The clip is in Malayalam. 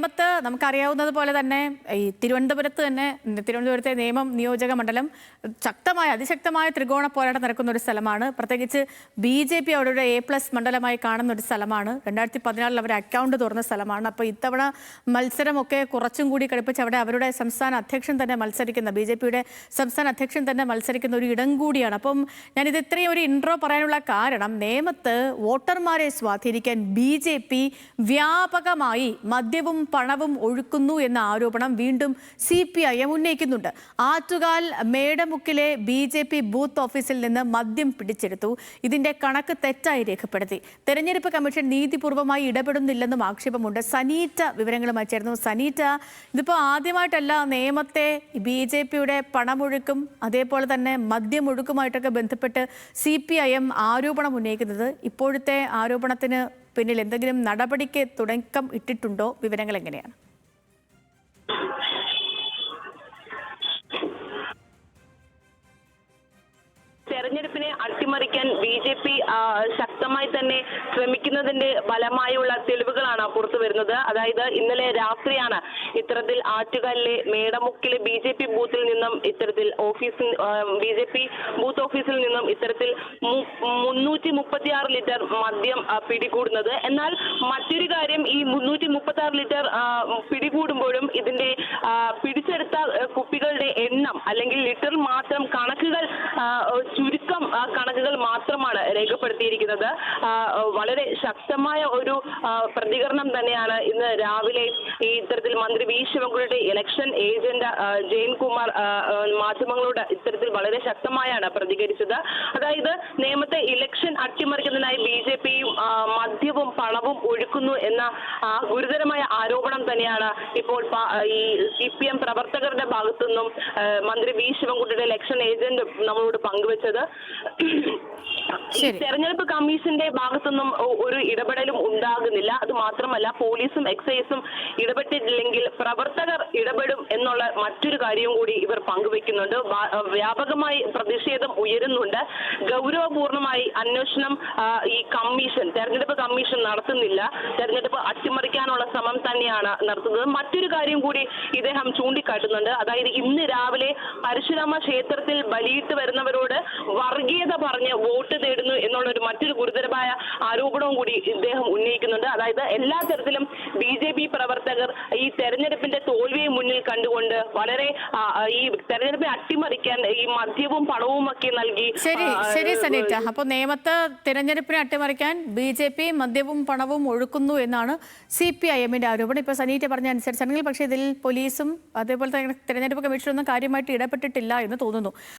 നേമത്ത് നമുക്കറിയാവുന്നത് പോലെ തന്നെ ഈ തിരുവനന്തപുരത്തെ നേമം നിയോജക മണ്ഡലം അതിശക്തമായ ത്രികോണ പോരാട്ടം നടക്കുന്ന ഒരു സ്ഥലമാണ്. പ്രത്യേകിച്ച് BJP അവരുടെ A+ മണ്ഡലമായി കാണുന്ന ഒരു സ്ഥലമാണ്. 2014 അവർ അക്കൗണ്ട് തുറന്ന സ്ഥലമാണ്. അപ്പോൾ ഇത്തവണ മത്സരമൊക്കെ കുറച്ചും കൂടി കടുപ്പിച്ച് അവിടെ അവരുടെ സംസ്ഥാന അധ്യക്ഷൻ തന്നെ മത്സരിക്കുന്ന BJPയുടെ സംസ്ഥാന അധ്യക്ഷൻ തന്നെ മത്സരിക്കുന്ന ഒരു ഇടം കൂടിയാണ്. അപ്പം ഞാനിത് ഇത്രയും ഒരു ഇൻട്രോ പറയാനുള്ള കാരണം നേമത്ത് വോട്ടർമാരെ സ്വാധീനിക്കാൻ BJP വ്യാപകമായി മദ്യവും പണവും ഒഴുക്കുന്നു എന്ന ആരോപണം വീണ്ടും CPIM ഉന്നയിക്കുന്നുണ്ട്. ആറ്റുകാൽ മേടമുക്കിലെ BJP ബൂത്ത് ഓഫീസിൽ നിന്ന് മദ്യം പിടിച്ചെടുത്തു. ഇതിന്റെ കണക്ക് തെറ്റായി രേഖപ്പെടുത്തി. തെരഞ്ഞെടുപ്പ് കമ്മീഷൻ നീതിപൂർവമായി ഇടപെടുന്നില്ലെന്നും ആക്ഷേപമുണ്ട്. സനീറ്റ വിവരങ്ങളുമായി ചേർന്നു. സനീറ്റ, ഇതിപ്പോൾ ആദ്യമായിട്ടല്ല നേമത്തെ BJPയുടെ പണമൊഴുക്കും അതേപോലെ തന്നെ മദ്യമൊഴുക്കുമായിട്ടൊക്കെ ബന്ധപ്പെട്ട് CPIM ആരോപണം ഉന്നയിക്കുന്നത്. ഇപ്പോഴത്തെ ആരോപണത്തിന് പിന്നിൽ എന്തെങ്കിലും നടപടിക്ക് തുടക്കം ഇട്ടിട്ടുണ്ടോ? വിവരങ്ങൾ എങ്ങനെയാണ്? തെരഞ്ഞെടുപ്പിനെ അട്ടിമറിക്കാൻ BJP ശക്തമായി തന്നെ ശ്രമിക്കുന്നതിന്റെ ഫലമായുള്ള തെളിവുകളാണ് പുറത്തു വരുന്നത്. അതായത് ഇന്നലെ രാത്രിയാണ് ഇത്തരത്തിൽ ആറ്റുകാലിലെ മേടമുക്കിലെ BJP ബൂത്തിൽ നിന്നും ഇത്തരത്തിൽ BJP ബൂത്ത് ഓഫീസിൽ നിന്നും ഇത്തരത്തിൽ 336 ലിറ്റർ മദ്യം പിടികൂടുന്നത്. എന്നാൽ മറ്റൊരു കാര്യം, ഈ 336 ലിറ്റർ പിടികൂടുമ്പോഴും ഇതിന്റെ പിടിച്ചെടുത്ത കുപ്പികളുടെ എണ്ണം അല്ലെങ്കിൽ ലിറ്റർ മാത്രം ചുരുക്കം കണക്കുകൾ മാത്രമാണ് രേഖപ്പെടുത്തിയിരിക്കുന്നത്. വളരെ ശക്തമായ ഒരു പ്രതികരണം തന്നെയാണ് ഇന്ന് രാവിലെ ഈ ഇത്തരത്തിൽ മന്ത്രി V. ശിവൻകുട്ടിയുടെ ഇലക്ഷൻ ഏജന്റ് ജയൻകുമാർ മാധ്യമങ്ങളോട് ഇത്തരത്തിൽ വളരെ ശക്തമായാണ് പ്രതികരിച്ചത്. അതായത് നേമത്തെ ഇലക്ഷൻ അട്ടിമറിക്കുന്നതിനായി BJPയും മദ്യവും പണവും ഒഴുക്കുന്നു എന്ന ഗുരുതരമായ ആരോപണം തന്നെയാണ് ഇപ്പോൾ ഈ CPM പ്രവർത്തകരുടെ ഭാഗത്തുനിന്നും മന്ത്രി V. ശിവൻകുട്ടിയുടെ ഇലക്ഷൻ ഏജന്റ് നമ്മളോട് പങ്കുവച്ചത്. ഈ തെരഞ്ഞെടുപ്പ് കമ്മീഷന്റെ ഭാഗത്തുനിന്നും ഒരു ഇടപെടലും ഉണ്ടാകുന്നില്ല. അത് മാത്രമല്ല, പോലീസും എക്സൈസും ഇടപെട്ടിട്ടില്ലെങ്കിൽ പ്രവർത്തകർ ഇടപെടും എന്നുള്ള മറ്റൊരു കാര്യവും കൂടി ഇവർ പങ്കുവെക്കുന്നുണ്ട്. വ്യാപകമായി പ്രതിഷേധം ഉയരുന്നുണ്ട്. ഗൗരവപൂർണമായി അന്വേഷണം ഈ തെരഞ്ഞെടുപ്പ് കമ്മീഷൻ നടത്തുന്നില്ല. തെരഞ്ഞെടുപ്പ് അട്ടിമറിക്കാനുള്ള ശ്രമം തന്നെയാണ് നടത്തുന്നത്. മറ്റൊരു കാര്യം കൂടി ഇദ്ദേഹം ചൂണ്ടിക്കാട്ടുന്നുണ്ട്. അതായത് ഇന്ന് രാവിലെ പരശുരാമ ക്ഷേത്രത്തിൽ ബലിയിട്ട് വരുന്നവരോട് വർഗീയത പറഞ്ഞ് വോട്ട് തേടുന്നു എന്നുള്ള മറ്റൊരു ഗുരുതരമായ ആരോപണവും കൂടി ഇദ്ദേഹം ഉന്നയിക്കുന്നുണ്ട്. അതായത് എല്ലാ തരത്തിലും BJP പ്രവർത്തകർ ഈ തെരഞ്ഞെടുപ്പിന്റെ തോൽവിയെ മുന്നിൽ കണ്ടുകൊണ്ട് വളരെ ഈ തെരഞ്ഞെടുപ്പെ അട്ടിമറിക്കാൻ ഈ മദ്യവും പണവും ഒക്കെ നൽകി. ശരി സനീറ്റ, അപ്പോൾ നേമത്ത് തിരഞ്ഞെടുപ്പിനെ അട്ടിമറിക്കാൻ BJP മദ്യവും പണവും ഒഴുക്കുന്നു എന്നാണ് CPIMന്റെ ആരോപണം. ഇപ്പോൾ സനീറ്റ പറഞ്ഞ അനുസരിച്ചാണെങ്കിൽ പക്ഷേ ഇതിൽ പോലീസും അതേപോലെ തന്നെ തിരഞ്ഞെടുപ്പ് കമ്മീഷനൊന്നും കാര്യമായിട്ട് ഇടപെട്ടിട്ടില്ല എന്ന് തോന്നുന്നു.